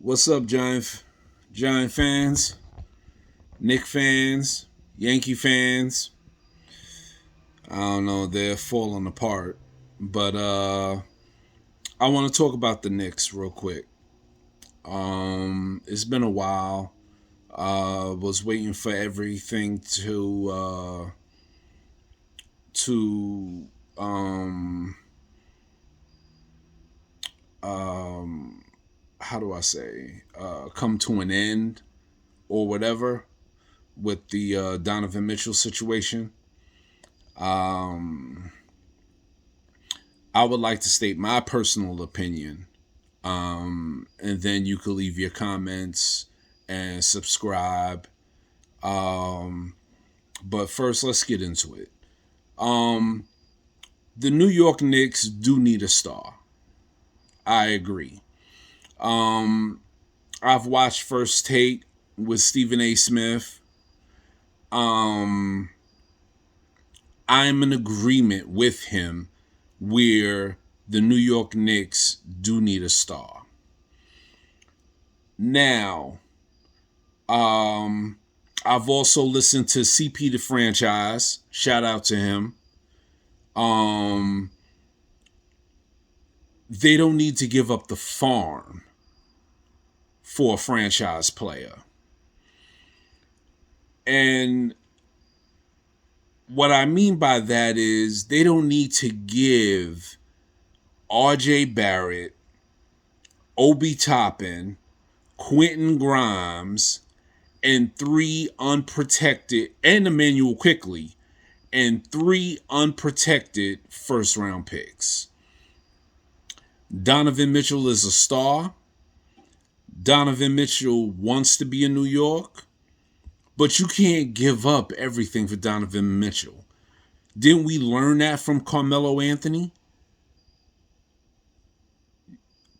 What's up, Giant fans, Nick fans, Yankee fans? I don't know, they're falling apart. But I want to talk about the Knicks real quick. It's been a while. Was waiting for everything to um how do I say come to an end or whatever with the Donovan Mitchell situation. Um, I would like to state my personal opinion, and then you can leave your comments and subscribe. Um, but first, let's get into it. Um, the New York Knicks do need a star. I agree. Um, I've watched First Take with Stephen A. Smith. Um, I'm in agreement with him where the New York Knicks do need a star. Now, I've also listened to CP the franchise. Shout out to him. Um, they don't need to give up the farm for a franchise player. And what I mean by that is they don't need to give RJ Barrett, Obi Toppin, Quentin Grimes, and three unprotected, and Emmanuel Quickly, and three unprotected first round picks. Donovan Mitchell is a star. Donovan Mitchell wants to be in New York, but you can't give up everything for Donovan Mitchell. Didn't we learn that from Carmelo Anthony?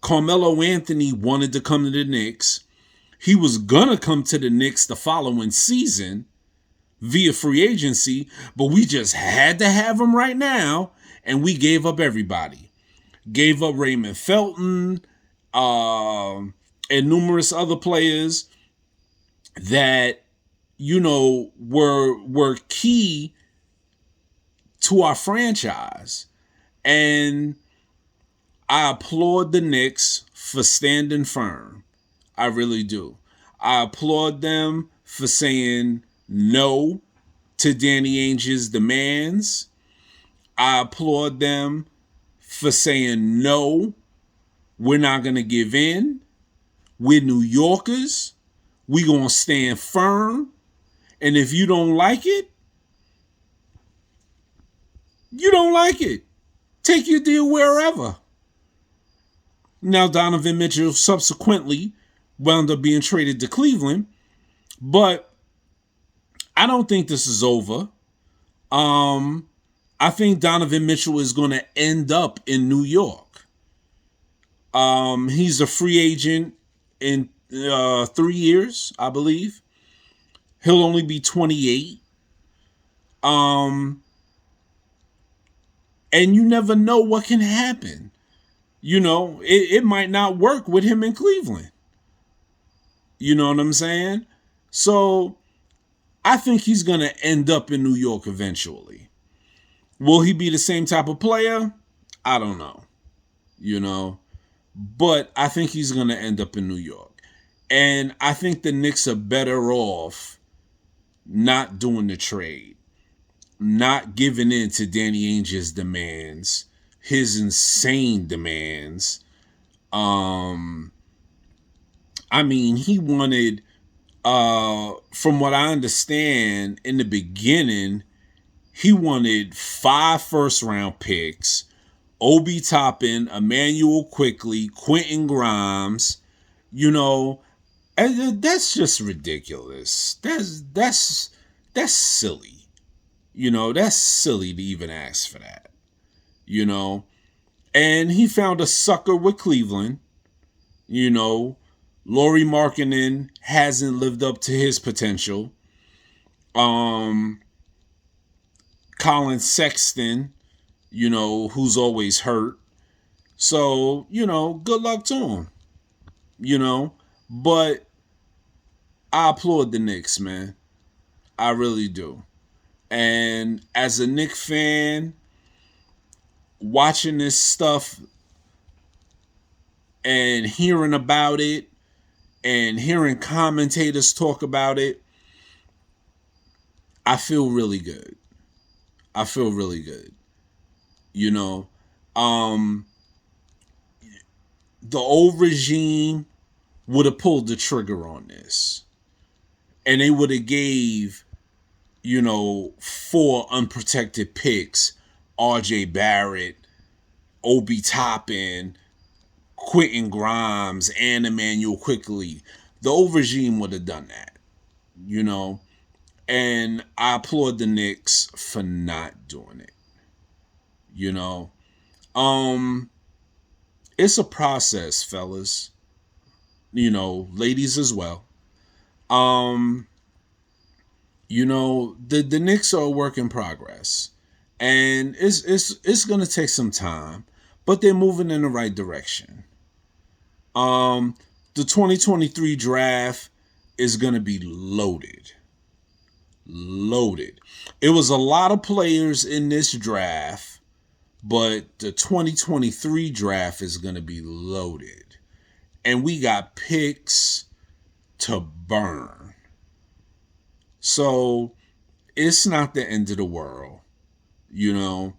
Carmelo Anthony wanted to come to the Knicks. He was going to come to the Knicks the following season via free agency, but we just had to have him right now, and we gave up everybody. Gave up Raymond Felton and numerous other players that, were key to our franchise. And I applaud the Knicks for standing firm. I really do. I applaud them for saying no to Danny Ainge's demands. I applaud them for saying no, we're not going to give in. We're New Yorkers. We're going to stand firm. And if you don't like it, you don't like it. Take your deal wherever. Now, Donovan Mitchell subsequently wound up being traded to Cleveland, but I don't think this is over. I think Donovan Mitchell is going to end up in New York. He's a free agent in 3 years, I believe. He'll only be 28. And you never know what can happen. It might not work with him in Cleveland. You know what I'm saying? So I think he's going to end up in New York eventually. Will he be the same type of player? I don't know. But I think he's going to end up in New York. And I think the Knicks are better off not doing the trade, not giving in to Danny Ainge's demands, his insane demands. He wanted, from what I understand, in the beginning, he wanted 5 first-round picks, Obi Toppin, Emmanuel Quickly, Quentin Grimes. And that's just ridiculous. That's silly. That's silly to even ask for that. And he found a sucker with Cleveland. Lauri Markkanen hasn't lived up to his potential. Colin Sexton, who's always hurt. So, good luck to him. But I applaud the Knicks, man. I really do. And as a Knicks fan, watching this stuff and hearing about it and hearing commentators talk about it, I feel really good. I feel really good. You know, um, the old regime would have pulled the trigger on this, and they would have gave, you know, 4 unprotected picks: R.J. Barrett, Obi Toppin, Quentin Grimes, and Emmanuel Quickly. The old regime would have done that, you know, and I applaud the Knicks for not doing it. You know, um, it's a process, fellas. You know, ladies as well. Um, you know, the Knicks are a work in progress, and it's gonna take some time, but they're moving in the right direction. Um, the 2023 draft is gonna be loaded, loaded. It was a lot of players in this draft, but the 2023 draft is gonna be loaded, and we got picks to burn. So it's not the end of the world, you know.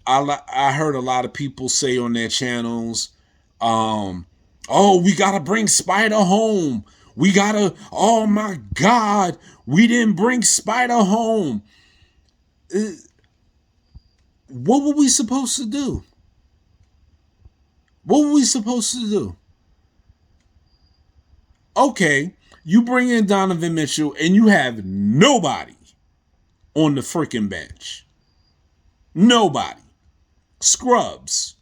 I heard a lot of people say on their channels, um, "Oh, we gotta bring Spida home. We gotta. Oh my God, we didn't bring Spida home. Uh, What were we supposed to do? What were we supposed to do? Okay, you bring in Donovan Mitchell and you have nobody on the freaking bench. Nobody. Scrubs.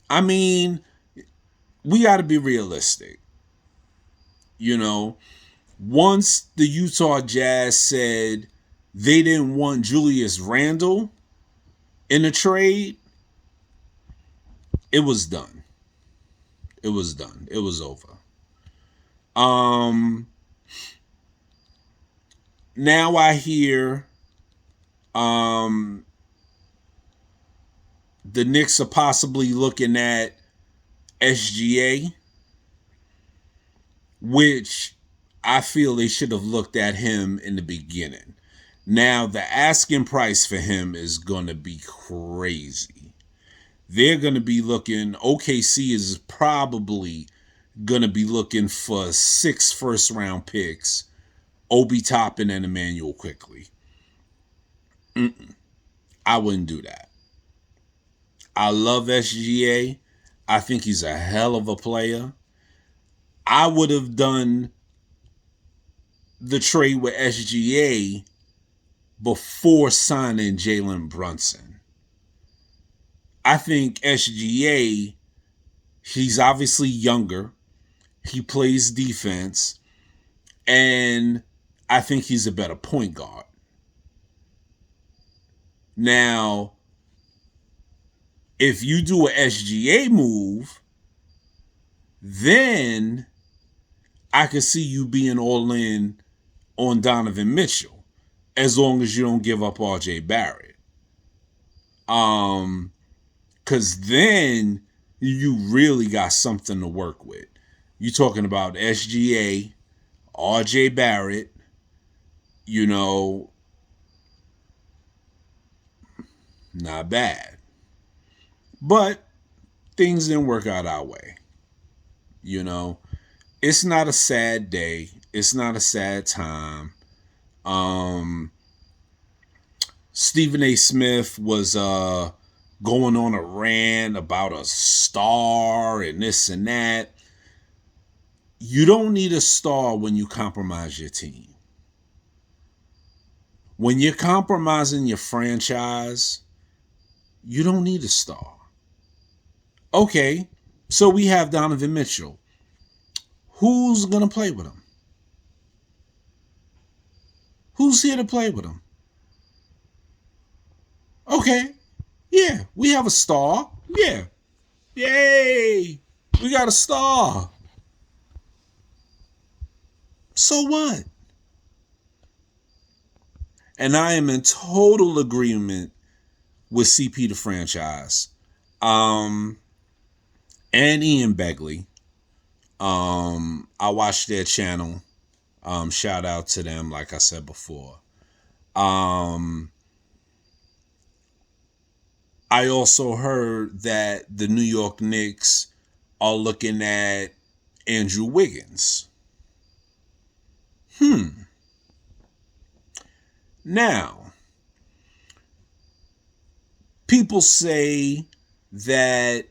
I mean, we got to be realistic. You know, once the Utah Jazz said they didn't want Julius Randle in a trade, it was done. It was done. It was over. Um, Now I hear um the Knicks are possibly looking at SGA, which I feel they should have looked at him in the beginning. Now, the asking price for him is going to be crazy. They're going to be looking, OKC is probably going to be looking for 6 first-round picks, Obi Toppin and Emmanuel Quickly. I wouldn't do that. I love SGA. I think he's a hell of a player. I would have done the trade with SGA before signing Jalen Brunson. I think SGA, he's obviously younger. He plays defense. And I think he's a better point guard. Now, if you do a SGA move, then I could see you being all in on Donovan Mitchell, as long as you don't give up RJ Barrett. Cause then you really got something to work with. You're talking about SGA, RJ Barrett, you know, not bad. But things didn't work out our way. You know, it's not a sad day. It's not a sad time. Um, Stephen A. Smith was going on a rant about a star and this and that. You don't need a star when you compromise your team. When you're compromising your franchise, you don't need a star. Okay, so we have Donovan Mitchell. Who's going to play with him? Who's here to play with him? Okay, yeah, we have a star. Yeah, Yay! We got a star. So what? And I am in total agreement with CP the franchise. Um, and Ian Begley. I watched their channel. Shout out to them, like I said before. Um, I also heard that the New York Knicks are looking at Andrew Wiggins. Now, people say that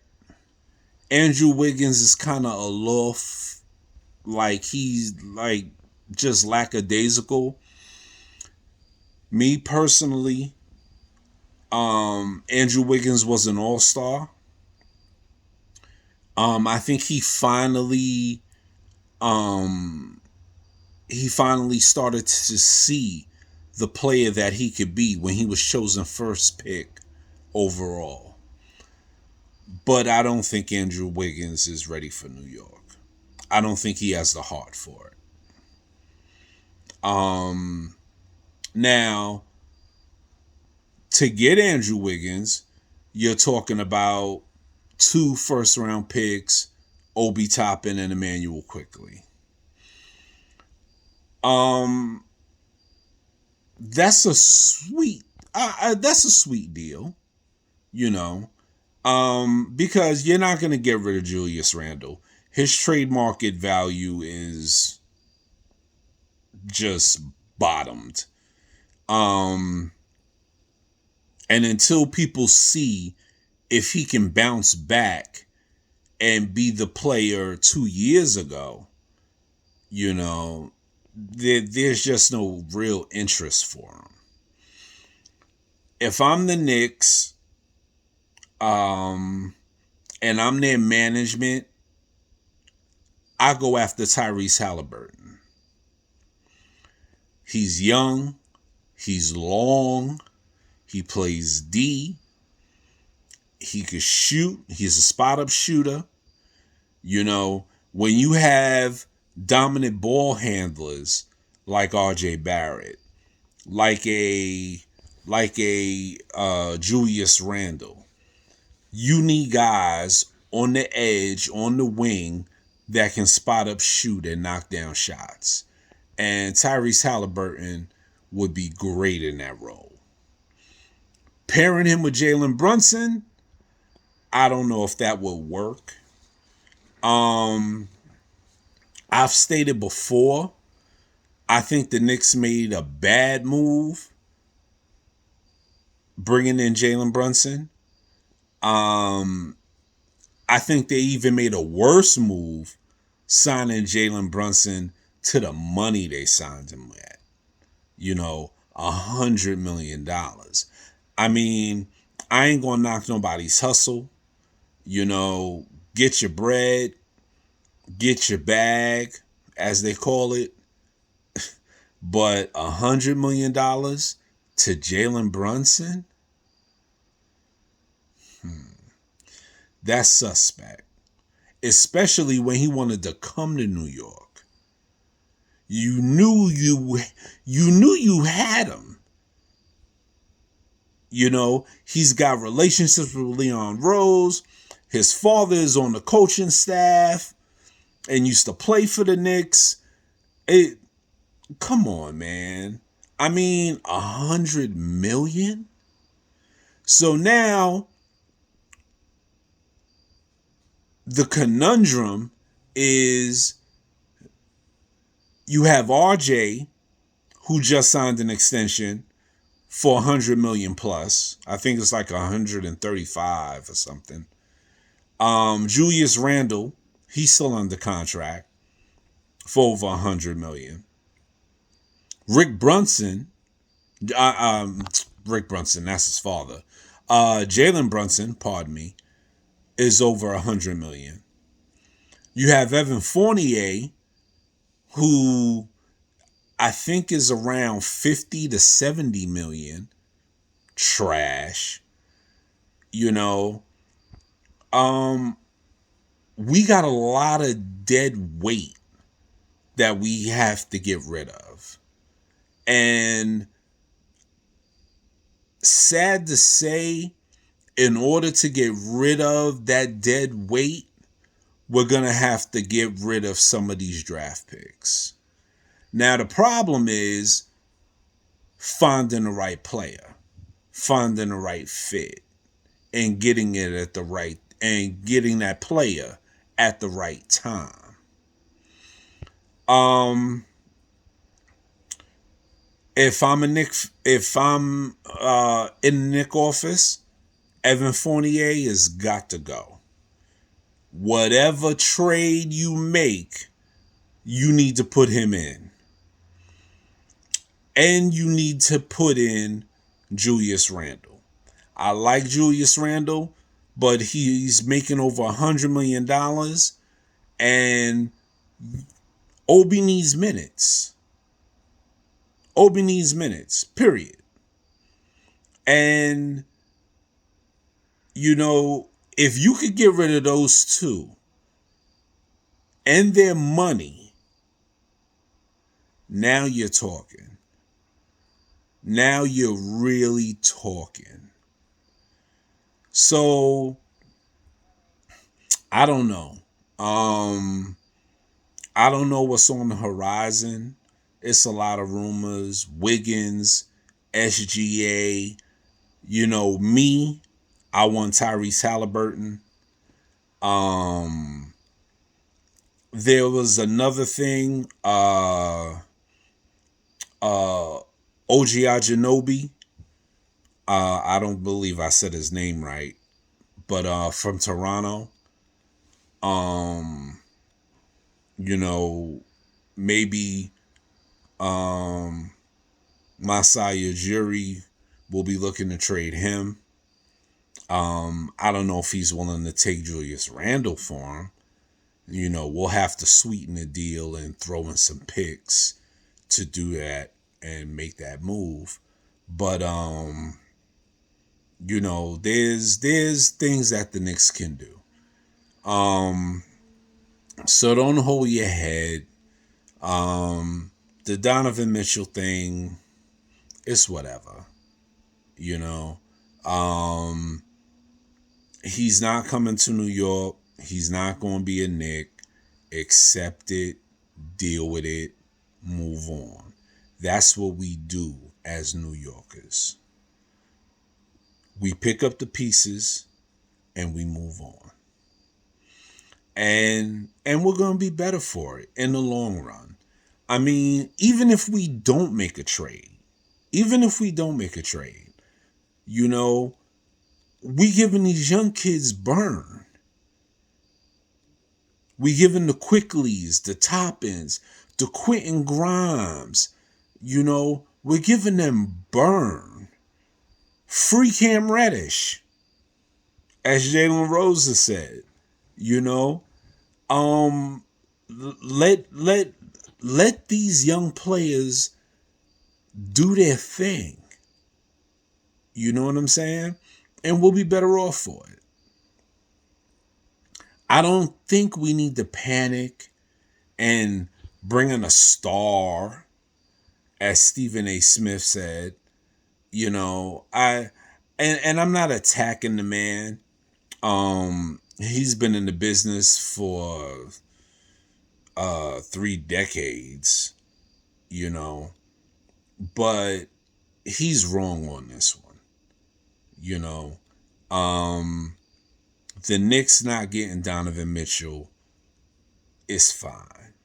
Andrew Wiggins is kind of aloof, like he's like just lackadaisical. Me personally, Andrew Wiggins was an all-star. I think um, he finally started to see the player that he could be when he was chosen first pick overall. But I don't think Andrew Wiggins is ready for New York. I don't think he has the heart for it. Now, to get Andrew Wiggins, you're talking about 2 first-round picks, Obi Toppin and Emmanuel Quickly. Um, that's a sweet, that's a sweet deal, you know, because you're not going to get rid of Julius Randle. His trade market value is just bottomed. Um, and until people see if he can bounce back and be the player 2 years ago, you know, there's just no real interest for him. If I'm the Knicks, um, and I'm their management, I go after Tyrese Halliburton. He's young, he's long, he plays D, he could shoot, he's a spot up shooter. You know, when you have dominant ball handlers like RJ Barrett, like a Julius Randle, you need guys on the edge, on the wing that can spot up, shoot, and knock down shots. And Tyrese Halliburton would be great in that role. Pairing him with Jalen Brunson, I don't know if that would work. I've stated before, I think the Knicks made a bad move bringing in Jalen Brunson. I think they even made a worse move signing Jalen Brunson to the money they signed him at. You know, $100 million. I mean, I ain't gonna knock nobody's hustle. You know, get your bread, get your bag, as they call it. But $100 million to Jalen Brunson, that's suspect. Especially when he wanted to come to New York. You knew you had him. You know, he's got relationships with Leon Rose. His father is on the coaching staff and used to play for the Knicks. Come on, man. I mean, 100 million. So now the conundrum is you have RJ who just signed an extension for 100 million plus. I think it's like 135 or something. Julius Randle, he's still under contract for over 100 million. Rick Brunson, uh, um, Rick Brunson, that's his father. Jalen Brunson, pardon me, is over 100 million. You have Evan Fournier, who I think is around 50 to 70 million. Trash. You know, Um, we got a lot of dead weight that we have to get rid of. And sad to say, in order to get rid of that dead weight, we're going to have to get rid of some of these draft picks. Now, the problem is finding the right player, finding the right fit, and getting it at the right, and getting that player at the right time. Um, if I'm a Nick, if I'm in the Nick office, Evan Fournier has got to go. Whatever trade you make, you need to put him in. And you need to put in Julius Randle. I like Julius Randle, but he's making over $100 million, and Obi needs minutes. Obi needs minutes, period. And, you know, if you could get rid of those two and their money, now you're talking. Now you're really talking. So, I don't know. I don't know what's on the horizon. It's a lot of rumors. Wiggins, SGA. You know, me, I want Tyrese Halliburton. There was another thing. OG Anunoby. I don't believe I said his name right, but from Toronto. You know, maybe Masai Ujiri will be looking to trade him. I don't know if he's willing to take Julius Randle for him. You know, we'll have to sweeten the deal and throw in some picks to do that and make that move. But you know, there's things that the Knicks can do. So don't hold your head. The Donovan Mitchell thing, it's whatever. You know. He's not coming to New York. He's not going to be a Knick. Accept it, deal with it, move on. That's what we do as New Yorkers. We pick up the pieces and we move on. And we're going to be better for it in the long run. I mean, even if we don't make a trade, you know, we giving these young kids burn. We giving the Quickleys, the Toppins, the Quentin Grimes, you know, we're giving them burn. Free Cam Reddish, as Jalen Rose has said, you know, let these young players do their thing. You know what I'm saying? And we'll be better off for it. I don't think we need to panic and bring in a star, as Stephen A. Smith said. You know, and I'm not attacking the man. He's been in the business for 3 decades, you know, but he's wrong on this one. You know, the Knicks not getting Donovan Mitchell is fine,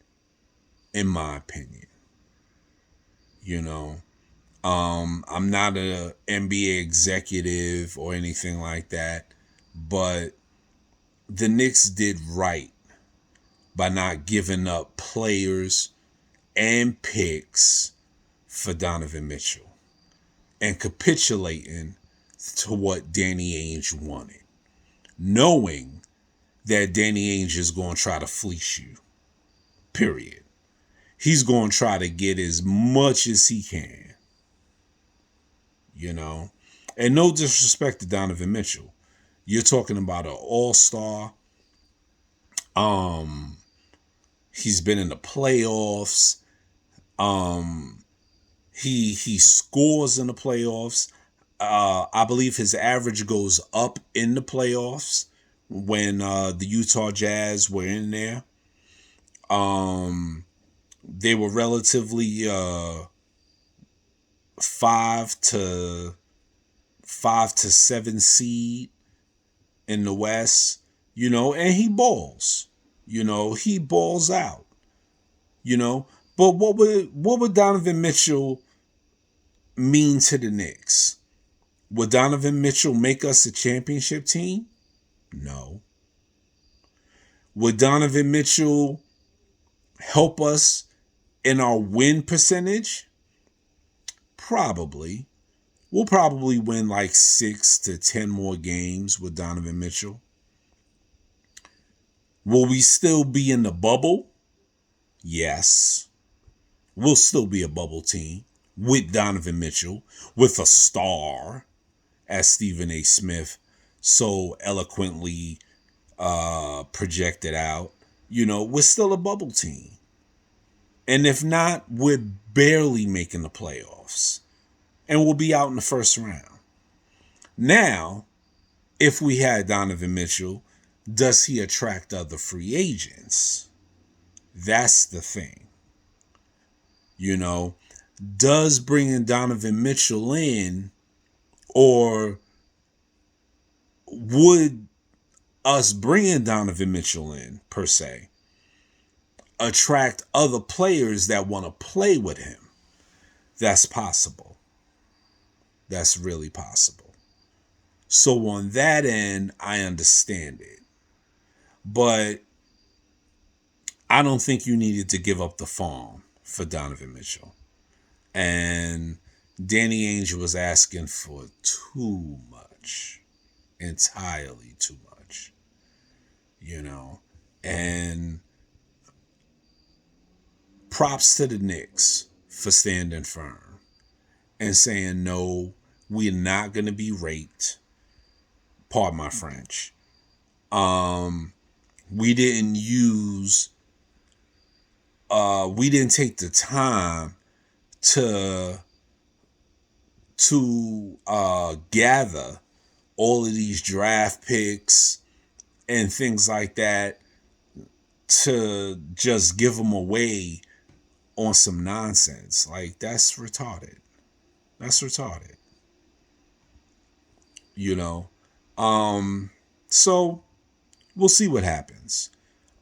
in my opinion. You know, I'm not a NBA executive or anything like that, but the Knicks did right by not giving up players and picks for Donovan Mitchell and capitulating to what Danny Ainge wanted, knowing that Danny Ainge is going to try to fleece you, period. He's going to try to get as much as he can, you know. And no disrespect to Donovan Mitchell. You're talking about an all-star. Um, he's been in the playoffs. Um, he scores in the playoffs. I believe his average goes up in the playoffs when the Utah Jazz were in there. They were relatively five to 7 seed in the West, and he balls. He balls out. You know, but what would Donovan Mitchell mean to the Knicks? Would Donovan Mitchell make us a championship team? No. Would Donovan Mitchell help us in our win percentage? Probably. We'll probably win like 6 to 10 more games with Donovan Mitchell. Will we still be in the bubble? Yes. We'll still be a bubble team with Donovan Mitchell, with a star, as Stephen A. Smith so eloquently projected out. We're still a bubble team. And if not, we're barely making the playoffs. And we'll be out in the first round. Now, if we had Donovan Mitchell, does he attract other free agents? That's the thing. Does bringing Donovan Mitchell in, or would us bringing Donovan Mitchell in, per se, attract other players that want to play with him? That's possible. That's really possible. So on that end, I understand it. But I don't think you needed to give up the farm for Donovan Mitchell. And Danny Ainge was asking for too much. Entirely too much. And props to the Knicks for standing firm and saying, no, we're not going to be raped. Pardon my French. We didn't take the time to gather all of these draft picks and things like that to just give them away on some nonsense. Like, that's retarded. That's retarded. So we'll see what happens.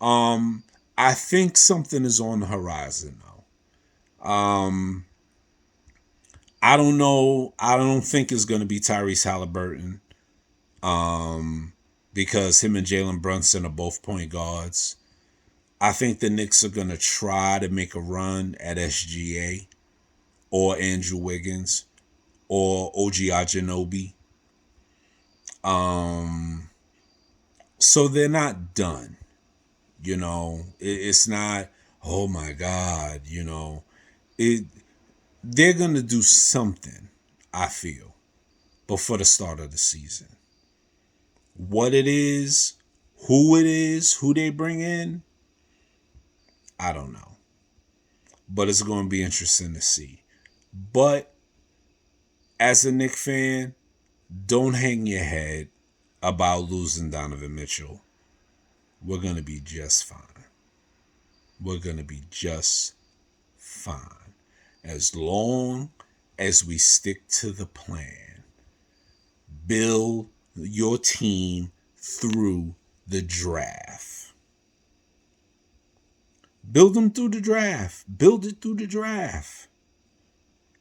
I think something is on the horizon though. I don't know. I don't think it's going to be Tyrese Halliburton. Because him and Jalen Brunson are both point guards. I think the Knicks are going to try to make a run at SGA or Andrew Wiggins or OG Anunoby. So they're not done. It's not, oh my God, they're going to do something, I feel, before the start of the season. What it is, who they bring in, I don't know. But it's going to be interesting to see. But as a Knicks fan, don't hang your head about losing Donovan Mitchell. We're going to be just fine. We're going to be just fine. As long as we stick to the plan. Build your team through the draft. Build them through the draft. Build it through the draft.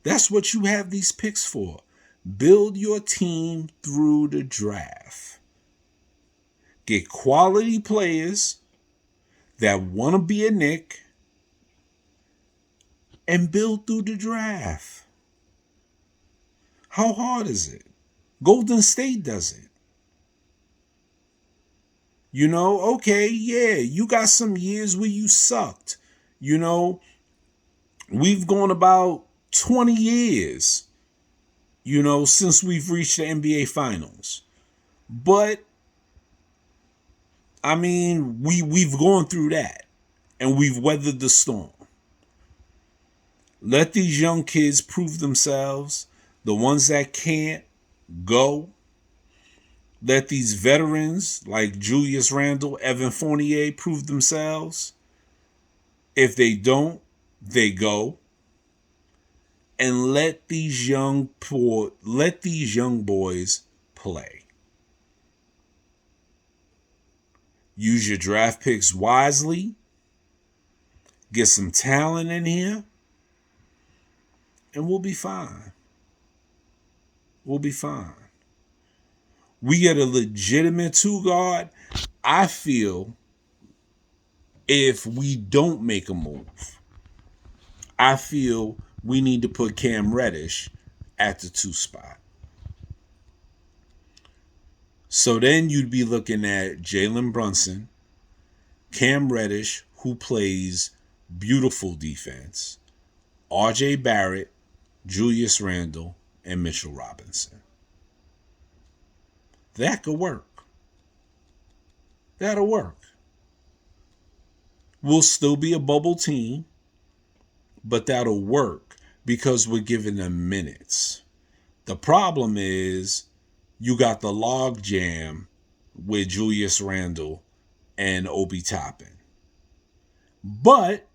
That's what you have these picks for. Build your team through the draft. Get quality players that want to be a Knick and build through the draft. How hard is it? Golden State does it. Okay, yeah, you got some years where you sucked. We've gone about 20 years, since we've reached the NBA Finals. But I mean, we've gone through that and we've weathered the storm. Let these young kids prove themselves. The ones that can't, go. Let these veterans like Julius Randle, Evan Fournier prove themselves. If they don't, they go. And let these young boys play. Use your draft picks wisely. Get some talent in here, and we'll be fine. We'll be fine. We get a legitimate two guard. I feel if we don't make a move, I feel we need to put Cam Reddish at the 2 spot. So then you'd be looking at Jalen Brunson, Cam Reddish, who plays beautiful defense, RJ Barrett, Julius Randle, and Mitchell Robinson. That could work. That'll work. We'll still be a bubble team, but that'll work because we're giving them minutes. The problem is you got the log jam with Julius Randle and Obi Toppin. But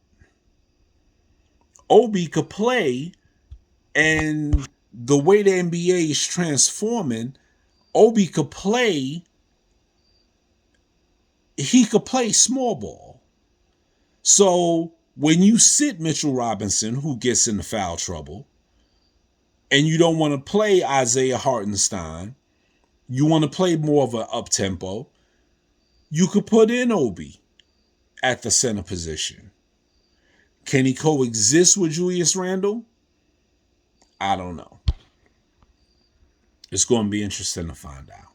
Obi could play, and the way the NBA is transforming, Obi could play. He could play small ball. So when you sit Mitchell Robinson, who gets into foul trouble, and you don't want to play Isaiah Hartenstein, you want to play more of an up-tempo, you could put in Obi at the center position. Can he coexist with Julius Randle? I don't know. It's going to be interesting to find out.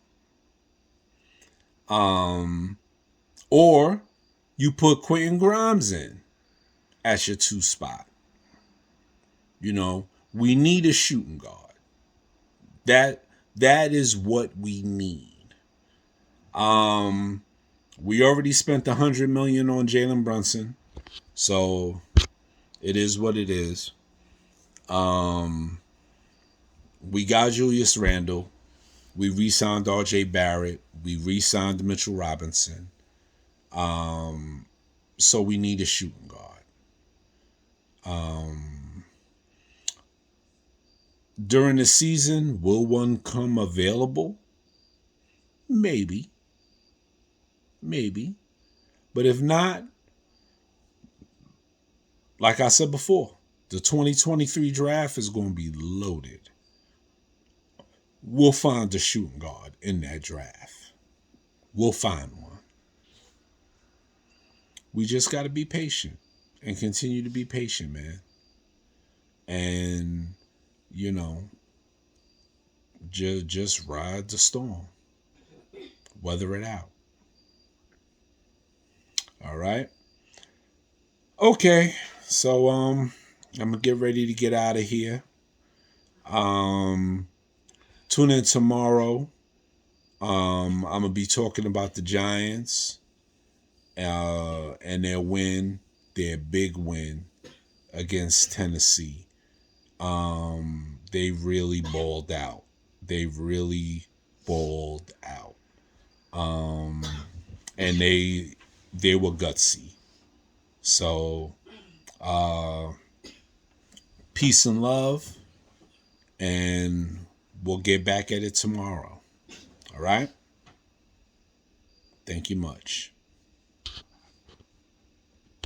Or you put Quentin Grimes in at your 2 spot. You know, we need a shooting guard. That is what we need. We already spent $100 million on Jalen Brunson, so it is what it is. We got Julius Randle. We re-signed RJ Barrett. We re-signed Mitchell Robinson. So we need a shooting guard. During the season, will one come available? Maybe. But if not, like I said before, the 2023 draft is going to be loaded. We'll find a shooting guard in that draft. We'll find one. We just got to be patient and continue to be patient, man. And, you know, just ride the storm. Weather it out. All right. Okay. So I'm gonna get ready to get out of here. Tune in tomorrow. I'm gonna be talking about the Giants and their big win against Tennessee. They really balled out. And they were gutsy. So peace and love, and we'll get back at it tomorrow. All right? Thank you much.